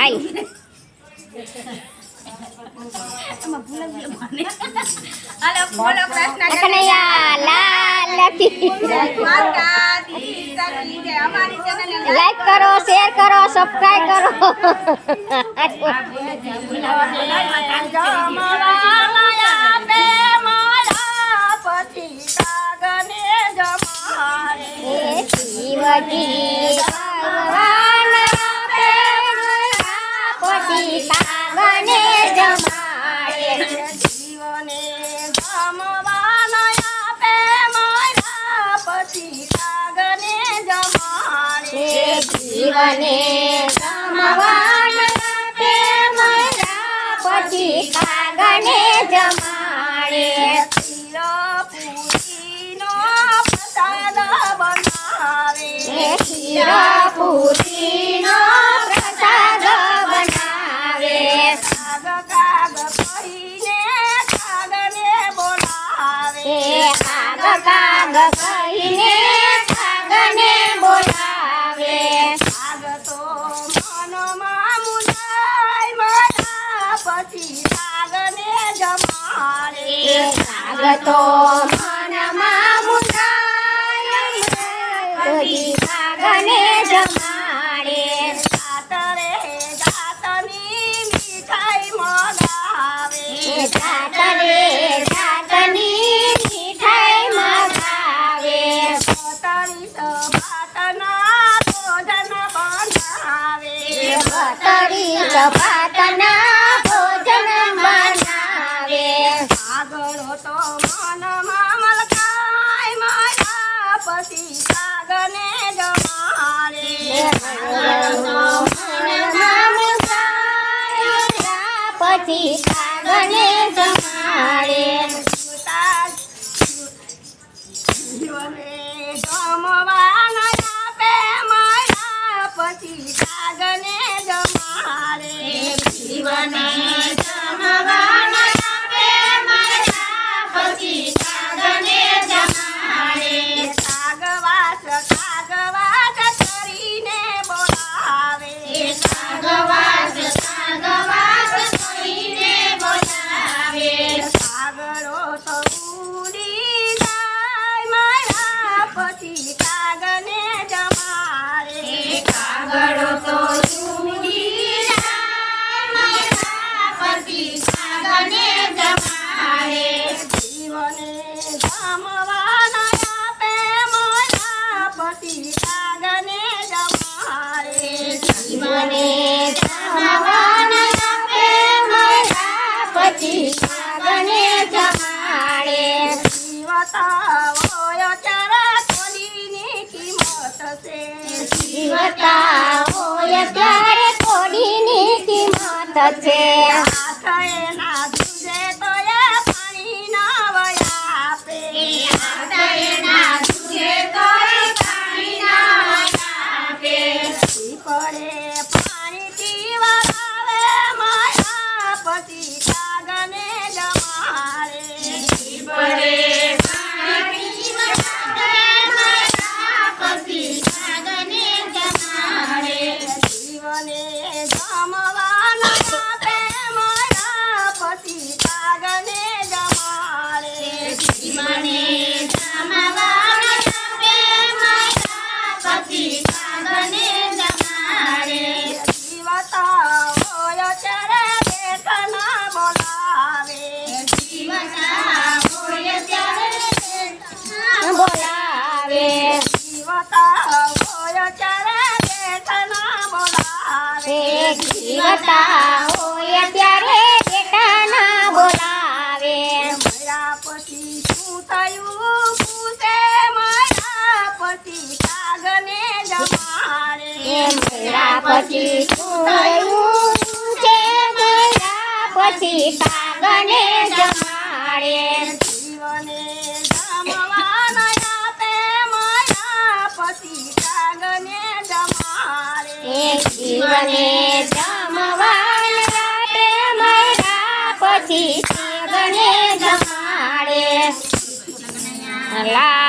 હાલ કનૈયા લાલ કી લાઈક કરો શેર કરો સબસ્ક્રાઇબ કરો શિવજી ભગવાન પતિ કાગને જમાડે જીવને જમવાન આપે મારા પતિ કાગને જમાડે જીવને જમવાન આપે મારા પતિ કાગને જમાડે શિરપુરીનો પ્રસાદ બનાવે કાગ કાગ કહીને કાગને બોલાવે કાગ કાગ કહીને કાગને બોલાવે કાગ તો મનમાં મુંજાય મારા પછી કાગને જમાડે કાગ તો મનમાં મુંજાય પછી કાગને જમાડે જાતરે જાતની મીઠાઈ મગાવે જાતરે જાતની મીઠાઈ મગાવે બતરી સભાતના ભોજન બનાવે બતરી સભાતના ભોજન બનાવે આગળ તો મનમાં મલકાય મારા પછી કાગને જમાડે પછી કાગને જમાડે જીવને જમવાન આપે મારા પછી કાગને જમાડે જીવને જમવાન આપે મારા પછી કાગને જમાડે કાગવાસ કરીને બોલાવે કાગવાસ કરીને બોલાવે કાગડો તો ઉડી જાય મારા પછી કાગને જમાડે કાગડો તો ઉડી જાય મારા પછી કાગને જમાડે જીવને જમવાન આપે મારા પછી કાગને જમાડે જીવને જમવાન આપે મારા પછી કાગને જમાડે જીવતા હોય ત્યારે કોડીની કિંમત છે જીવતા હોય ત્યારે કોડીની કિંમત છે હાથ એના ધુજે તો એ પાણી ના વયા આપે એના દુખે તોય પાણી ના આપે પડે પાણી પીવા આવે મારા પછી કાગને જમાડે પડે પાણી વગાડે મારા પછી કાગને જમાડે જીવને જમવાન આપે મારા પછી કાગને જમાડે જીવને જમવાન આપે મારા પછી કાગને જમાડે જીવતા હોય ત્યારે બેઠના બોલાવે જીવતા હોય ત્યારે બોલાવે જીવતા હોય ત્યારે બેઠના બોલાવે જીવતા હોય ત્યારે બેટાના બોલાવે મારા પછી શું થયું પૂછે મારા પછી કાગને જમાડે મેરા પછી શું થયું છે મેરા પછી કાગને જમાડે જીવને જમવાન આપે મારા પછી કાગને જમાડે જીવને જમવાન આપે મારા પછી કાગને જમાડે લા